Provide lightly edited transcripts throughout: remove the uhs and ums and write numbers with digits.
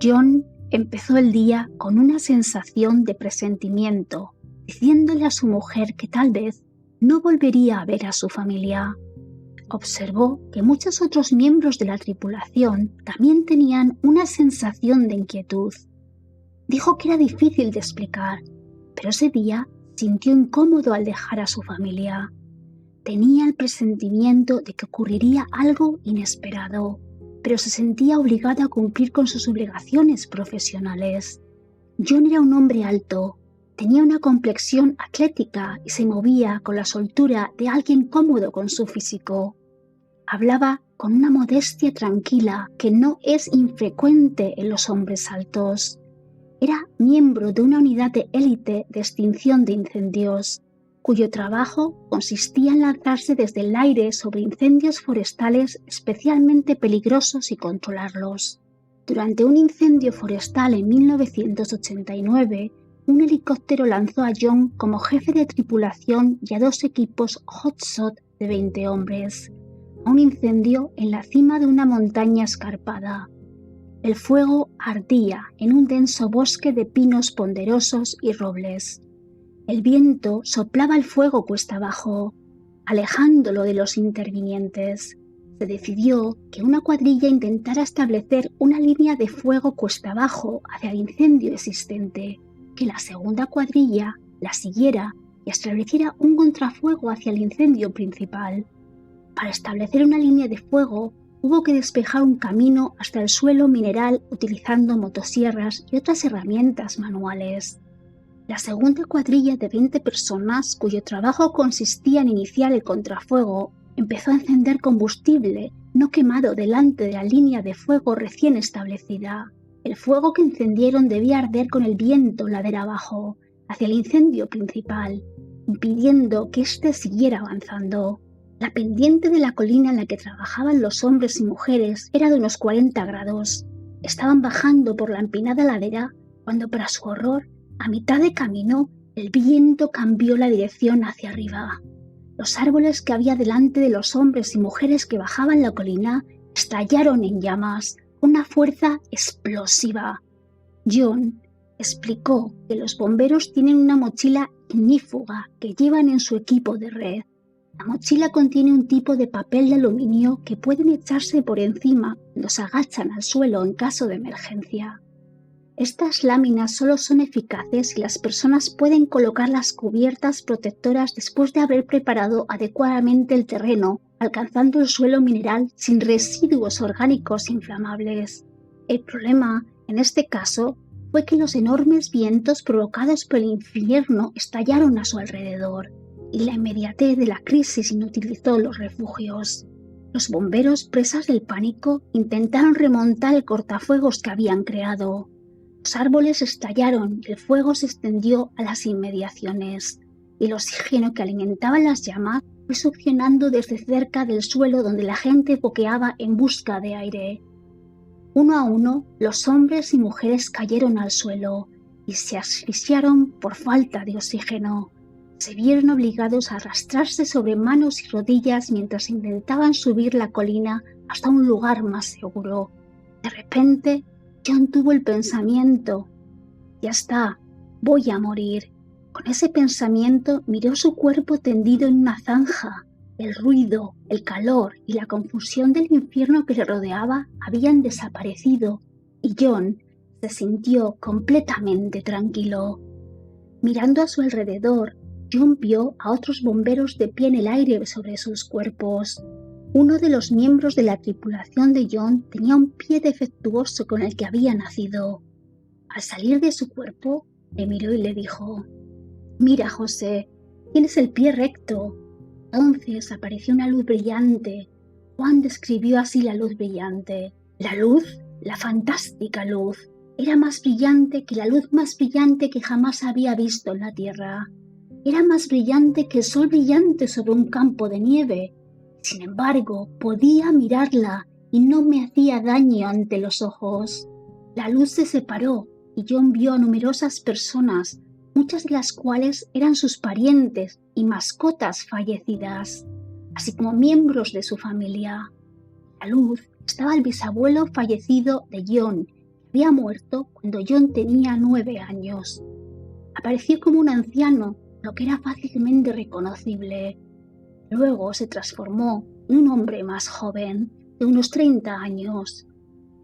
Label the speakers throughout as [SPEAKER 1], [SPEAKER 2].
[SPEAKER 1] John empezó el día con una sensación de presentimiento, diciéndole a su mujer que tal vez no volvería a ver a su familia. Observó que muchos otros miembros de la tripulación también tenían una sensación de inquietud. Dijo que era difícil de explicar, pero ese día sintió incómodo al dejar a su familia. Tenía el presentimiento de que ocurriría algo inesperado, pero se sentía obligado a cumplir con sus obligaciones profesionales. John era un hombre alto, tenía una complexión atlética y se movía con la soltura de alguien cómodo con su físico. Hablaba con una modestia tranquila que no es infrecuente en los hombres altos. Era miembro de una unidad de élite de extinción de incendios, cuyo trabajo consistía en lanzarse desde el aire sobre incendios forestales especialmente peligrosos y controlarlos. Durante un incendio forestal en 1989, un helicóptero lanzó a John como jefe de tripulación y a 2 equipos hotshot de 20 hombres, a un incendio en la cima de una montaña escarpada. El fuego ardía en un denso bosque de pinos ponderosos y robles. El viento soplaba el fuego cuesta abajo, alejándolo de los intervinientes. Se decidió que una cuadrilla intentara establecer una línea de fuego cuesta abajo hacia el incendio existente, que la segunda cuadrilla la siguiera y estableciera un contrafuego hacia el incendio principal. Para establecer una línea de fuego, hubo que despejar un camino hasta el suelo mineral utilizando motosierras y otras herramientas manuales. La segunda cuadrilla de 20 personas, cuyo trabajo consistía en iniciar el contrafuego, empezó a encender combustible no quemado delante de la línea de fuego recién establecida. El fuego que encendieron debía arder con el viento ladera abajo, hacia el incendio principal, impidiendo que éste siguiera avanzando. La pendiente de la colina en la que trabajaban los hombres y mujeres era de unos 40 grados. Estaban bajando por la empinada ladera cuando, para su horror, a mitad de camino, el viento cambió la dirección hacia arriba. Los árboles que había delante de los hombres y mujeres que bajaban la colina estallaron en llamas, con una fuerza explosiva. John explicó que los bomberos tienen una mochila ignífuga que llevan en su equipo de red. La mochila contiene un tipo de papel de aluminio que pueden echarse por encima cuando se agachan al suelo en caso de emergencia. Estas láminas solo son eficaces si las personas pueden colocar las cubiertas protectoras después de haber preparado adecuadamente el terreno, alcanzando el suelo mineral sin residuos orgánicos inflamables. El problema, en este caso, fue que los enormes vientos provocados por el infierno estallaron a su alrededor, y la inmediatez de la crisis inutilizó los refugios. Los bomberos, presas del pánico, intentaron remontar el cortafuegos que habían creado. Los árboles estallaron y el fuego se extendió a las inmediaciones, y el oxígeno que alimentaba las llamas fue succionando desde cerca del suelo donde la gente boqueaba en busca de aire. Uno a uno, los hombres y mujeres cayeron al suelo y se asfixiaron por falta de oxígeno. Se vieron obligados a arrastrarse sobre manos y rodillas mientras intentaban subir la colina hasta un lugar más seguro. De repente, John tuvo el pensamiento: ya está, voy a morir. Con ese pensamiento miró su cuerpo tendido en una zanja. El ruido, el calor y la confusión del infierno que le rodeaba habían desaparecido y John se sintió completamente tranquilo. Mirando a su alrededor, John vio a otros bomberos de pie en el aire sobre sus cuerpos. Uno de los miembros de la tripulación de John tenía un pie defectuoso con el que había nacido. Al salir de su cuerpo, le miró y le dijo: «Mira, José, tienes el pie recto». Entonces apareció una luz brillante. Juan describió así la luz brillante. La luz, la fantástica luz, era más brillante que la luz más brillante que jamás había visto en la tierra. Era más brillante que el sol brillante sobre un campo de nieve. Sin embargo, podía mirarla y no me hacía daño ante los ojos. La luz se separó y John vio a numerosas personas, muchas de las cuales eran sus parientes y mascotas fallecidas, así como miembros de su familia. La luz estaba el bisabuelo fallecido de John, que Había muerto cuando John tenía 9 años. Apareció como un anciano, lo que era fácilmente reconocible. Luego se transformó en un hombre más joven, de unos 30 años.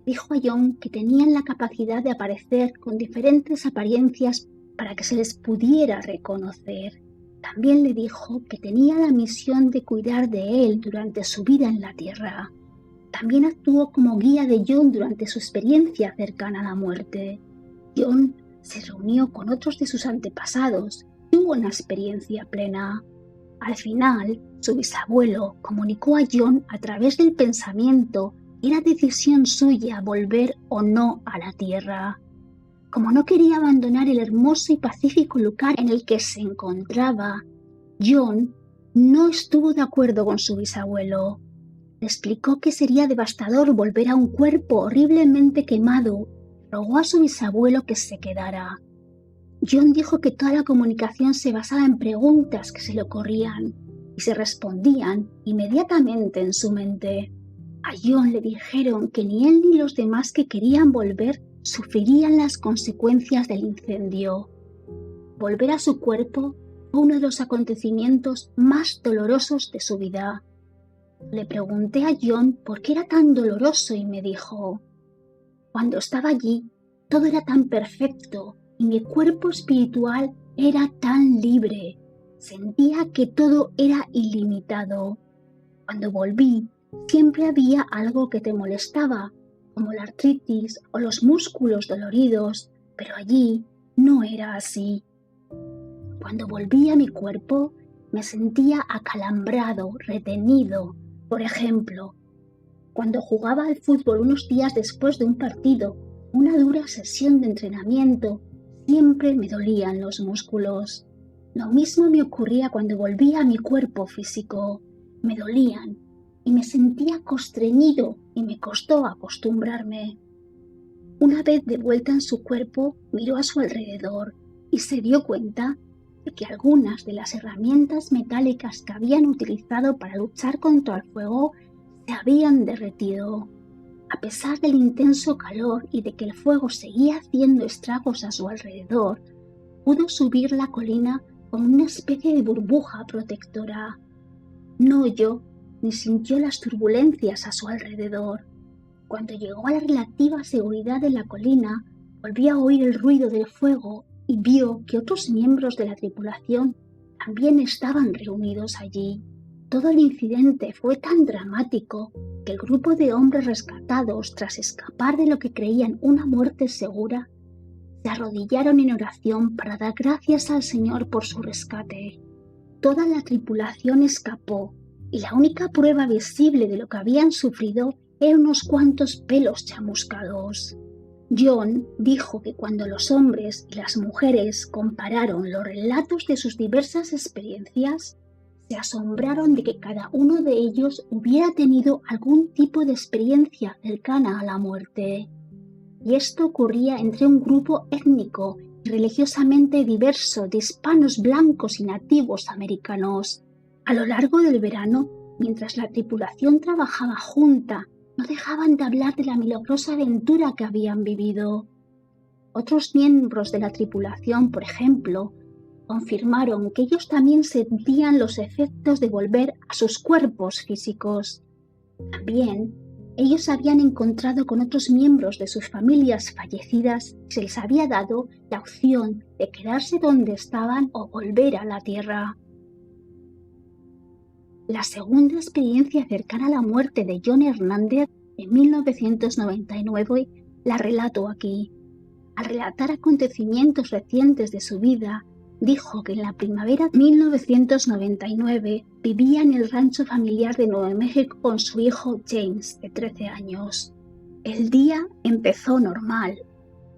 [SPEAKER 1] Dijo a John que tenían la capacidad de aparecer con diferentes apariencias para que se les pudiera reconocer. También le dijo que tenía la misión de cuidar de él durante su vida en la Tierra. También actuó como guía de John durante su experiencia cercana a la muerte. John se reunió con otros de sus antepasados y tuvo una experiencia plena. Al final, su bisabuelo comunicó a John a través del pensamiento que era decisión suya volver o no a la Tierra. Como no quería abandonar el hermoso y pacífico lugar en el que se encontraba, John no estuvo de acuerdo con su bisabuelo. Le explicó que sería devastador volver a un cuerpo horriblemente quemado. Rogó a su bisabuelo que se quedara. John dijo que toda la comunicación se basaba en preguntas que se le ocurrían y se respondían inmediatamente en su mente. A John le dijeron que ni él ni los demás que querían volver sufrirían las consecuencias del incendio. Volver a su cuerpo fue uno de los acontecimientos más dolorosos de su vida. Le pregunté a John por qué era tan doloroso y me dijo: cuando estaba allí, todo era tan perfecto y mi cuerpo espiritual era tan libre. Sentía que todo era ilimitado. Cuando volví, siempre había algo que te molestaba, como la artritis o los músculos doloridos, pero allí no era así. Cuando volví a mi cuerpo, me sentía acalambrado, retenido. Por ejemplo, cuando jugaba al fútbol unos días después de un partido, una dura sesión de entrenamiento, siempre me dolían los músculos. Lo mismo me ocurría cuando volvía a mi cuerpo físico. Me dolían y me sentía constreñido y me costó acostumbrarme. Una vez de vuelta en su cuerpo, miró a su alrededor y se dio cuenta de que algunas de las herramientas metálicas que habían utilizado para luchar contra el fuego se habían derretido. A pesar del intenso calor y de que el fuego seguía haciendo estragos a su alrededor, pudo subir la colina con una especie de burbuja protectora. No oyó ni sintió las turbulencias a su alrededor. Cuando llegó a la relativa seguridad de la colina, volvió a oír el ruido del fuego y vio que otros miembros de la tripulación también estaban reunidos allí. Todo el incidente fue tan dramático que el grupo de hombres rescatados, tras escapar de lo que creían una muerte segura, se arrodillaron en oración para dar gracias al Señor por su rescate. Toda la tripulación escapó y la única prueba visible de lo que habían sufrido eran unos cuantos pelos chamuscados. John dijo que cuando los hombres y las mujeres compararon los relatos de sus diversas experiencias, se asombraron de que cada uno de ellos hubiera tenido algún tipo de experiencia cercana a la muerte. Y esto ocurría entre un grupo étnico y religiosamente diverso de hispanos blancos y nativos americanos. A lo largo del verano, mientras la tripulación trabajaba junta, no dejaban de hablar de la milagrosa aventura que habían vivido. Otros miembros de la tripulación, por ejemplo, confirmaron que ellos también sentían los efectos de volver a sus cuerpos físicos. También, ellos habían encontrado con otros miembros de sus familias fallecidas y se les había dado la opción de quedarse donde estaban o volver a la Tierra. La segunda experiencia cercana a la muerte de John Hernández en 1999 la relato aquí. Al relatar acontecimientos recientes de su vida, dijo que en la primavera de 1999 vivía en el rancho familiar de Nuevo México con su hijo James, de 13 años. El día empezó normal.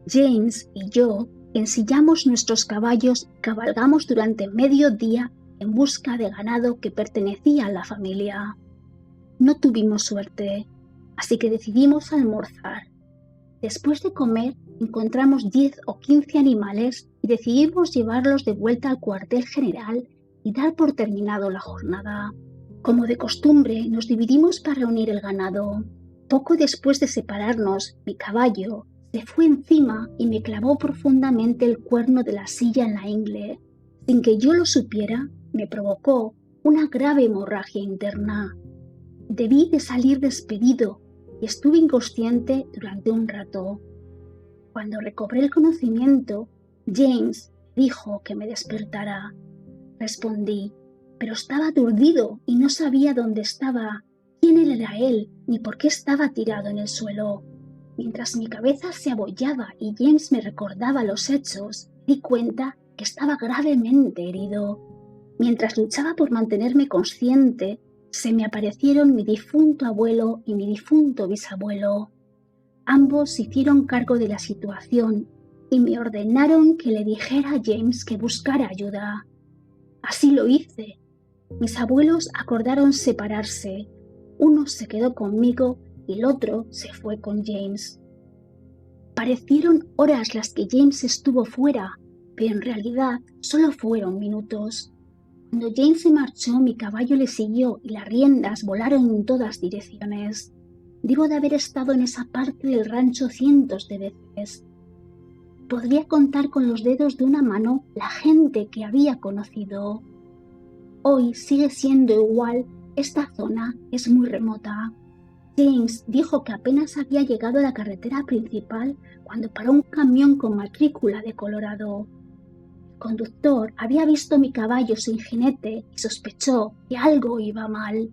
[SPEAKER 1] James y yo ensillamos nuestros caballos y cabalgamos durante medio día en busca de ganado que pertenecía a la familia. No tuvimos suerte, así que decidimos almorzar. Después de comer, encontramos 10 o 15 animales y decidimos llevarlos de vuelta al cuartel general y dar por terminado la jornada. Como de costumbre, nos dividimos para reunir el ganado. Poco después de separarnos, mi caballo Se fue encima y me clavó profundamente el cuerno de la silla en la ingle. Sin que yo lo supiera, me provocó una grave hemorragia interna. Debí de salir despedido y estuve inconsciente durante un rato. Cuando recobré el conocimiento, James dijo que me despertara. Respondí, pero estaba aturdido y no sabía dónde estaba, quién era él, ni por qué estaba tirado en el suelo. Mientras mi cabeza se abollaba y James me recordaba los hechos, di cuenta que estaba gravemente herido. Mientras luchaba por mantenerme consciente, se me aparecieron mi difunto abuelo y mi difunto bisabuelo. Ambos se hicieron cargo de la situación y me ordenaron que le dijera a James que buscara ayuda. Así lo hice. Mis abuelos acordaron separarse. Uno se quedó conmigo y el otro se fue con James. Parecieron horas las que James estuvo fuera, pero en realidad solo fueron minutos. Cuando James se marchó, mi caballo le siguió y las riendas volaron en todas direcciones. Debo de haber estado en esa parte del rancho cientos de veces. Podría contar con los dedos de una mano la gente que había conocido. Hoy sigue siendo igual, esta zona es muy remota. James dijo que apenas había llegado a la carretera principal cuando paró un camión con matrícula de Colorado. El conductor había visto mi caballo sin jinete y sospechó que algo iba mal.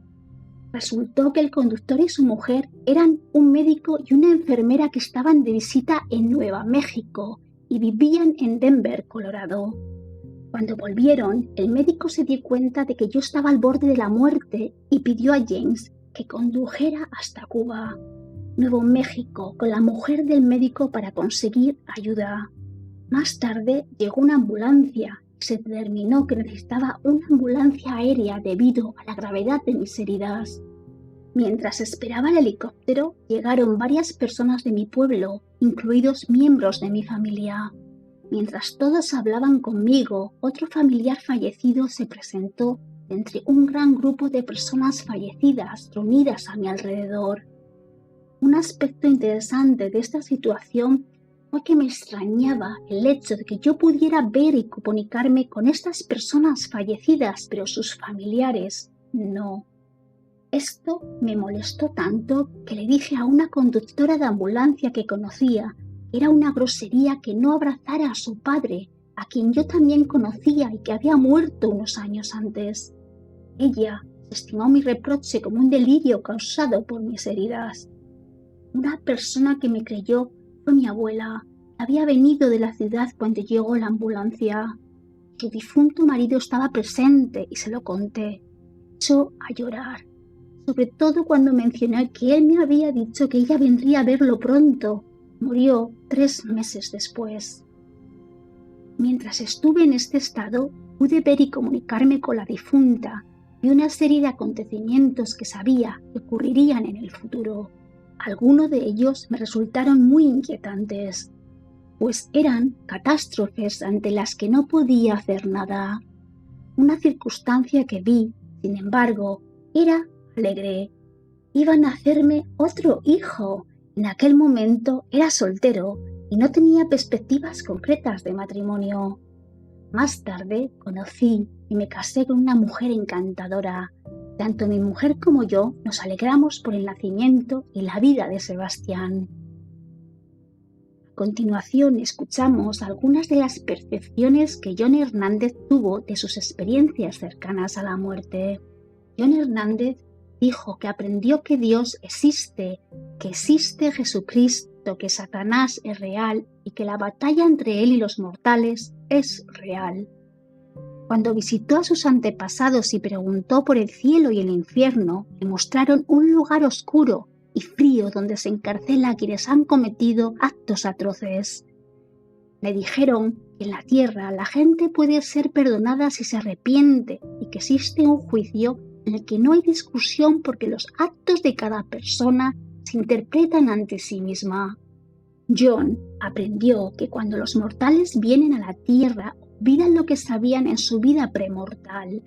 [SPEAKER 1] Resultó que el conductor y su mujer eran un médico y una enfermera que estaban de visita en Nueva México y vivían en Denver, Colorado. Cuando volvieron, el médico se dio cuenta de que yo estaba al borde de la muerte y pidió a James que condujera hasta Cuba, Nuevo México, con la mujer del médico para conseguir ayuda. Más tarde llegó una ambulancia y se determinó que necesitaba una ambulancia aérea debido a la gravedad de mis heridas. Mientras esperaba el helicóptero, llegaron varias personas de mi pueblo, incluidos miembros de mi familia. Mientras todos hablaban conmigo, otro familiar fallecido se presentó entre un gran grupo de personas fallecidas reunidas a mi alrededor. Un aspecto interesante de esta situación fue que me extrañaba el hecho de que yo pudiera ver y comunicarme con estas personas fallecidas, pero sus familiares no. Esto me molestó tanto que le dije a una conductora de ambulancia que conocía que era una grosería que no abrazara a su padre, a quien yo también conocía y que había muerto unos años antes. Ella estimó mi reproche como un delirio causado por mis heridas. Una persona que me creyó fue mi abuela. Había venido de la ciudad cuando llegó la ambulancia. Su difunto marido estaba presente y se lo conté. Echó a llorar, sobre todo cuando mencioné que él me había dicho que ella vendría a verlo pronto. Murió 3 meses después. Mientras estuve en este estado, pude ver y comunicarme con la difunta y una serie de acontecimientos que sabía que ocurrirían en el futuro. Algunos de ellos me resultaron muy inquietantes, pues eran catástrofes ante las que no podía hacer nada. Una circunstancia que vi, sin embargo, era alegre. Iban a hacerme otro hijo. En aquel momento era soltero y no tenía perspectivas concretas de matrimonio. Más tarde conocí y me casé con una mujer encantadora. Tanto mi mujer como yo nos alegramos por el nacimiento y la vida de Sebastián. A continuación escuchamos algunas de las percepciones que John Hernández tuvo de sus experiencias cercanas a la muerte. John Hernández dijo que aprendió que Dios existe, que existe Jesucristo, que Satanás es real y que la batalla entre él y los mortales es real. Cuando visitó a sus antepasados y preguntó por el cielo y el infierno, le mostraron un lugar oscuro y frío donde se encarcela a quienes han cometido actos atroces. Le dijeron que en la tierra la gente puede ser perdonada si se arrepiente y que existe un juicio en el que no hay discusión porque los actos de cada persona se interpretan ante sí misma. John aprendió que cuando los mortales vienen a la tierra, olvidan lo que sabían en su vida premortal.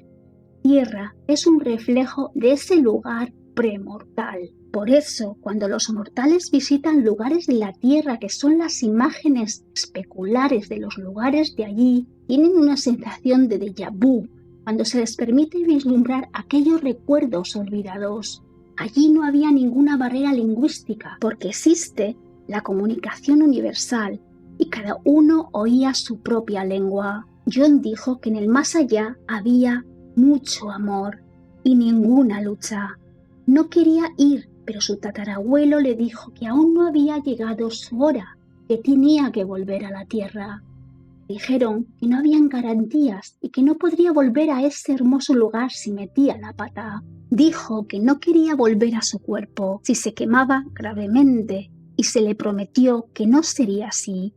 [SPEAKER 1] Tierra es un reflejo de ese lugar premortal. Por eso, cuando los mortales visitan lugares de la Tierra que son las imágenes especulares de los lugares de allí, tienen una sensación de déjà vu, cuando se les permite vislumbrar aquellos recuerdos olvidados. Allí no había ninguna barrera lingüística, porque existe la comunicación universal y cada uno oía su propia lengua. John dijo que en el más allá había mucho amor y ninguna lucha. No quería ir, pero su tatarabuelo le dijo que aún no había llegado su hora, que tenía que volver a la Tierra. Dijeron que no habían garantías y que no podría volver a ese hermoso lugar si metía la pata. Dijo que no quería volver a su cuerpo si se quemaba gravemente y se le prometió que no sería así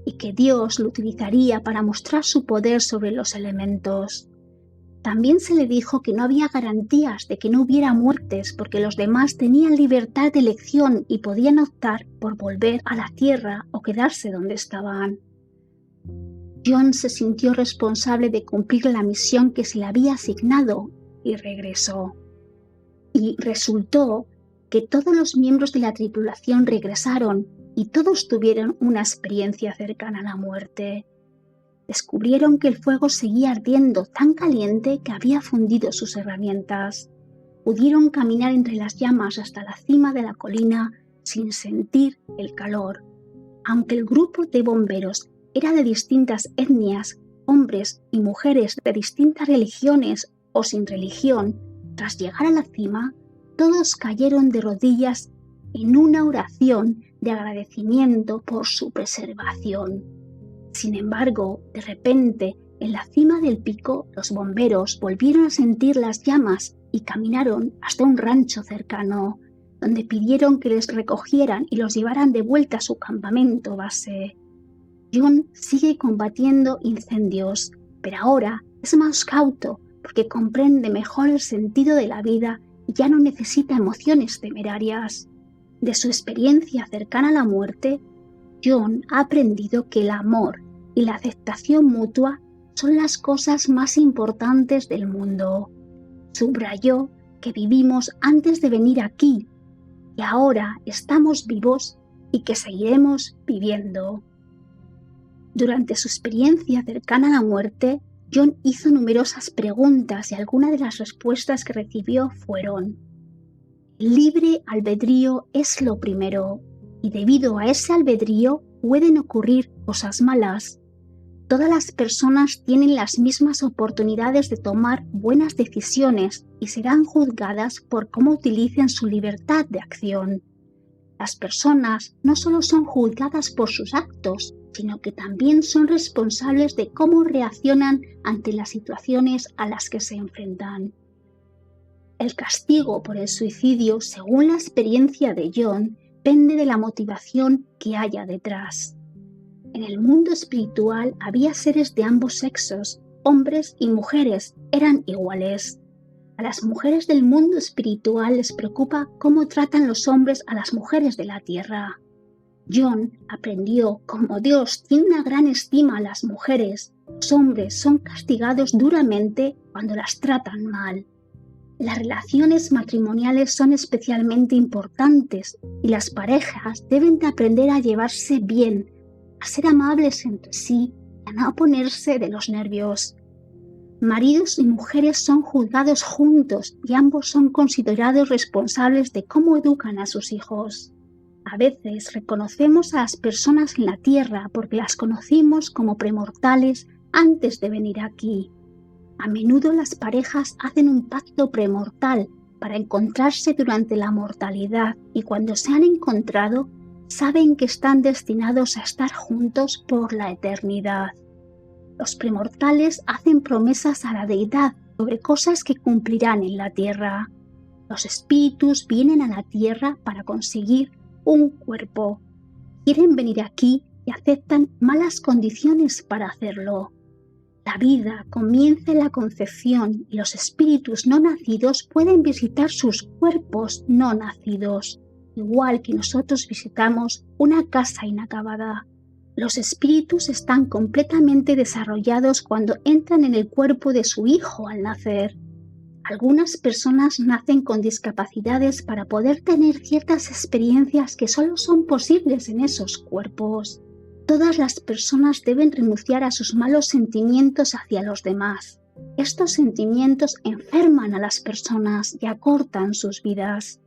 [SPEAKER 1] y que Dios lo utilizaría para mostrar su poder sobre los elementos. También se le dijo que no había garantías de que no hubiera muertes porque los demás tenían libertad de elección y podían optar por volver a la Tierra o quedarse donde estaban. John se sintió responsable de cumplir la misión que se le había asignado y regresó. Y resultó que todos los miembros de la tripulación regresaron y todos tuvieron una experiencia cercana a la muerte. Descubrieron que el fuego seguía ardiendo tan caliente que había fundido sus herramientas. Pudieron caminar entre las llamas hasta la cima de la colina sin sentir el calor. Aunque el grupo de bomberos era de distintas etnias, hombres y mujeres de distintas religiones o sin religión, tras llegar a la cima, todos cayeron de rodillas en una oración de agradecimiento por su preservación. Sin embargo, de repente, en la cima del pico, los bomberos volvieron a sentir las llamas y caminaron hasta un rancho cercano, donde pidieron que les recogieran y los llevaran de vuelta a su campamento base. John sigue combatiendo incendios, pero ahora es más cauto porque comprende mejor el sentido de la vida y ya no necesita emociones temerarias. De su experiencia cercana a la muerte, John ha aprendido que el amor y la aceptación mutua son las cosas más importantes del mundo. Subrayó que vivimos antes de venir aquí y ahora estamos vivos y que seguiremos viviendo. Durante su experiencia cercana a la muerte, John hizo numerosas preguntas y algunas de las respuestas que recibió fueron: el libre albedrío es lo primero, y debido a ese albedrío pueden ocurrir cosas malas. Todas las personas tienen las mismas oportunidades de tomar buenas decisiones y serán juzgadas por cómo utilicen su libertad de acción. Las personas no solo son juzgadas por sus actos, sino que también son responsables de cómo reaccionan ante las situaciones a las que se enfrentan. El castigo por el suicidio, según la experiencia de John, depende de la motivación que haya detrás. En el mundo espiritual había seres de ambos sexos, hombres y mujeres, eran iguales. A las mujeres del mundo espiritual les preocupa cómo tratan los hombres a las mujeres de la tierra. John aprendió cómo Dios tiene una gran estima a las mujeres. Los hombres son castigados duramente cuando las tratan mal. Las relaciones matrimoniales son especialmente importantes y las parejas deben de aprender a llevarse bien, a ser amables entre sí y a no ponerse de los nervios. Maridos y mujeres son juzgados juntos y ambos son considerados responsables de cómo educan a sus hijos. A veces reconocemos a las personas en la tierra porque las conocimos como premortales antes de venir aquí. A menudo las parejas hacen un pacto premortal para encontrarse durante la mortalidad y cuando se han encontrado, saben que están destinados a estar juntos por la eternidad. Los premortales hacen promesas a la deidad sobre cosas que cumplirán en la tierra. Los espíritus vienen a la tierra para conseguir un cuerpo. Quieren venir aquí y aceptan malas condiciones para hacerlo. La vida comienza en la concepción y los espíritus no nacidos pueden visitar sus cuerpos no nacidos, igual que nosotros visitamos una casa inacabada. Los espíritus están completamente desarrollados cuando entran en el cuerpo de su hijo al nacer. Algunas personas nacen con discapacidades para poder tener ciertas experiencias que solo son posibles en esos cuerpos. Todas las personas deben renunciar a sus malos sentimientos hacia los demás. Estos sentimientos enferman a las personas y acortan sus vidas.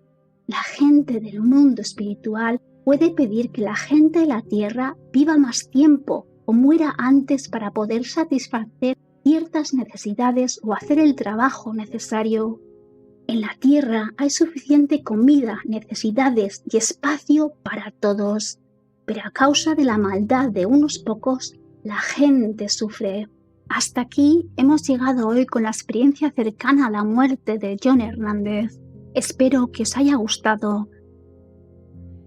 [SPEAKER 1] La gente del mundo espiritual puede pedir que la gente de la tierra viva más tiempo o muera antes para poder satisfacer ciertas necesidades o hacer el trabajo necesario. En la tierra hay suficiente comida, necesidades y espacio para todos, pero a causa de la maldad de unos pocos, la gente sufre. Hasta aquí hemos llegado hoy con la experiencia cercana a la muerte de John Hernández. Espero que os haya gustado.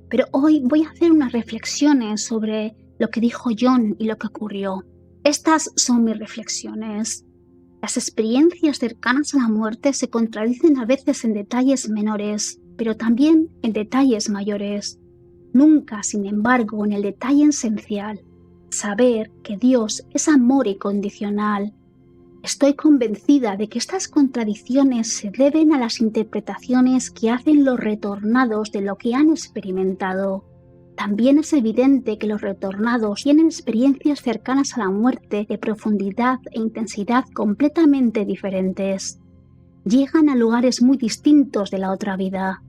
[SPEAKER 1] Pero hoy voy a hacer unas reflexiones sobre lo que dijo John y lo que ocurrió. Estas son mis reflexiones. Las experiencias cercanas a la muerte se contradicen a veces en detalles menores, pero también en detalles mayores. Nunca, sin embargo, en el detalle esencial, saber que Dios es amor incondicional. Estoy convencida de que estas contradicciones se deben a las interpretaciones que hacen los retornados de lo que han experimentado. También es evidente que los retornados tienen experiencias cercanas a la muerte de profundidad e intensidad completamente diferentes. Llegan a lugares muy distintos de la otra vida.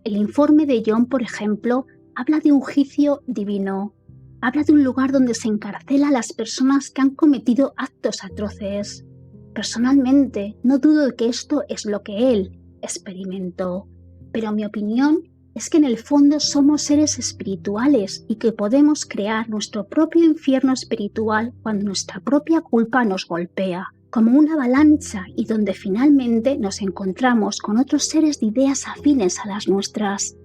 [SPEAKER 1] El informe de John, por ejemplo, habla de un juicio divino. Habla de un lugar donde se encarcela a las personas que han cometido actos atroces. Personalmente, no dudo de que esto es lo que él experimentó, pero mi opinión es que en el fondo somos seres espirituales y que podemos crear nuestro propio infierno espiritual cuando nuestra propia culpa nos golpea, como una avalancha, y donde finalmente nos encontramos con otros seres de ideas afines a las nuestras.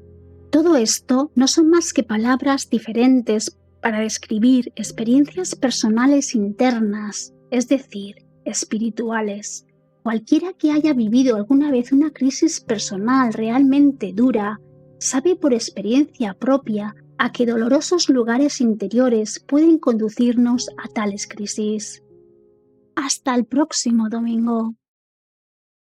[SPEAKER 1] Todo esto no son más que palabras diferentes para describir experiencias personales internas, es decir, espirituales. Cualquiera que haya vivido alguna vez una crisis personal realmente dura, sabe por experiencia propia a que dolorosos lugares interiores pueden conducirnos a tales crisis. Hasta el próximo domingo.